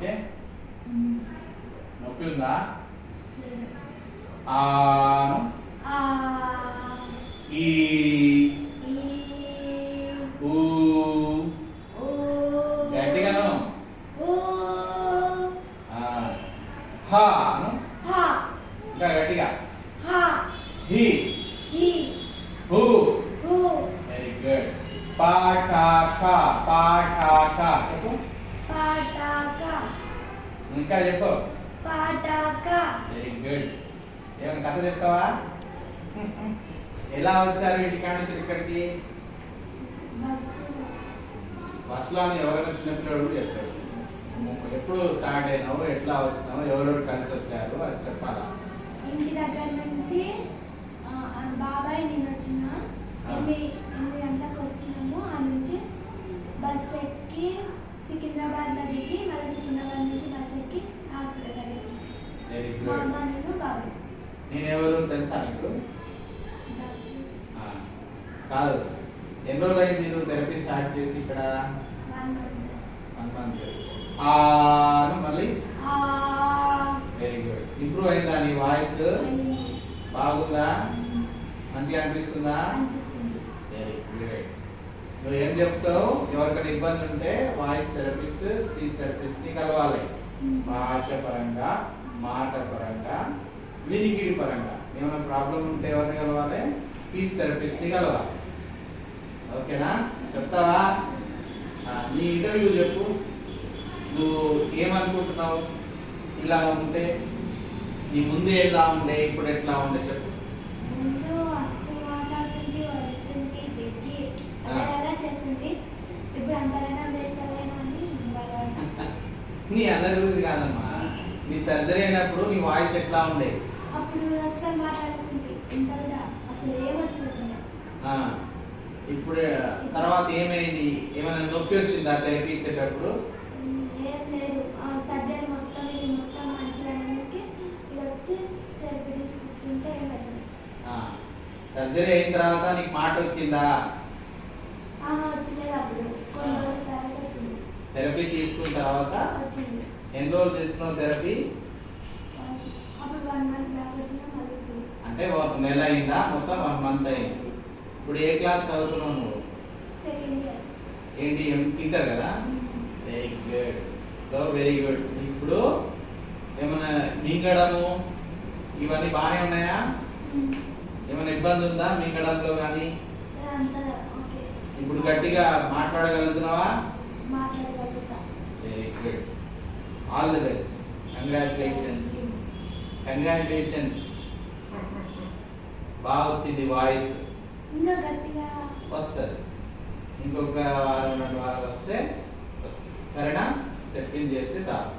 okay నొప్పి ఉందా ఆ ఈ ఊ గట్టిగాను హా ఇంకా గట్టిగా హి హూ వెరీ గుడ్ పాఠాక పాఠాక చెప్పు ఇంకా చెప్పు వెరీ గుడ్ ఏమైనా కథ చెప్తావా ఎలా వచ్చారు ఇంటికాడ నుంచి ఇక్కడికి బస్సులో అని ఎవరైనా చిన్నపిల్లడు చెప్తాడు ఎప్పుడు స్టార్ట్ అయినావు ఎట్లా వచ్చినావు ఎవరెవరు కలిసి వచ్చారు అది చెప్పాలా ఇంటి దగ్గర నుంచి బాబాయ్ నేను వచ్చిన 8 గంటలకు వచ్చినాము ఆ నుంచి బస్ ఎక్కి సికింద్రాబాద్లో దిగి మళ్ళీ సికింద్రాబాద్ నుంచి బస్ ఎక్కి హాస్పిటల్ దగ్గర బాబా నేను బాబాయ్ నేను ఎవరు తెలుసా నీకు కాదు ఎన్ని రోజులు అయింది నువ్వు థెరపీ స్టార్ట్ చేసి ఇక్కడ 1 month మళ్ళీ వెరీ గుడ్ ఇంప్రూవ్ అయిందా నీ వాయిస్ బాగుందా మంచిగా అనిపిస్తుందా వెరీ గుడ్ నువ్వు ఏం చెప్తావు ఎవరికైనా ఇబ్బంది ఉంటే వాయిస్ థెరపిస్ట్ స్పీచ్ థెరపిస్ట్ ని కలవాలి భాష పరంగా మాట పరంగా వినికిడి పరంగా ఏమైనా ప్రాబ్లం ఉంటే ఎవరిని కలవాలి స్పీచ్ థెరపిస్ట్ ని కలవాలి ఓకేనా చెప్తావా నీ ఇంటర్వ్యూ చెప్పు నువ్వు ఏమనుకుంటున్నావు ఇలా ఉంటే నీ ముందు ఎలా ఉండే ఇప్పుడు ఎట్లా ఉండే చెప్పు నీ అందరి గురించి కాదమ్మా నీ సర్జరీ అయినప్పుడు నీ వాయిస్ ఎట్లా ఉండే ఇప్పుడు తర్వాత ఏమైంది ఏమైనా నొప్పి వచ్చిందా థెరపీ ఇచ్చేటప్పుడు సర్జరీ అయిన తర్వాత నీకు మాట వచ్చిందా థెరపీ తీసుకున్న తర్వాత ఎన్ని రోజులు తీసుకున్నావు థెరపీ అంటే 1 నెల అయిందా మొత్తం 1 month అయింది ఇప్పుడు ఏ క్లాస్ చదువుతున్నావు నువ్వు ఏంటి ఇంటర్ కదా very good so very good ఇప్పుడు ఏమైనా మింగడము ఇవన్నీ బాగానే ఉన్నాయా ఏమైనా ఇబ్బంది ఉందా మింగడంలో కానీ ఇప్పుడు గట్టిగా మాట్లాడగలుగుతున్నావా very good all the best congratulations congratulations బాగా వచ్చింది వాయిస్ వస్తుంది ఇంకొక వారం 2 వారాలు వస్తే వస్తుంది సరేనా చెప్పింది చేస్తే చాలు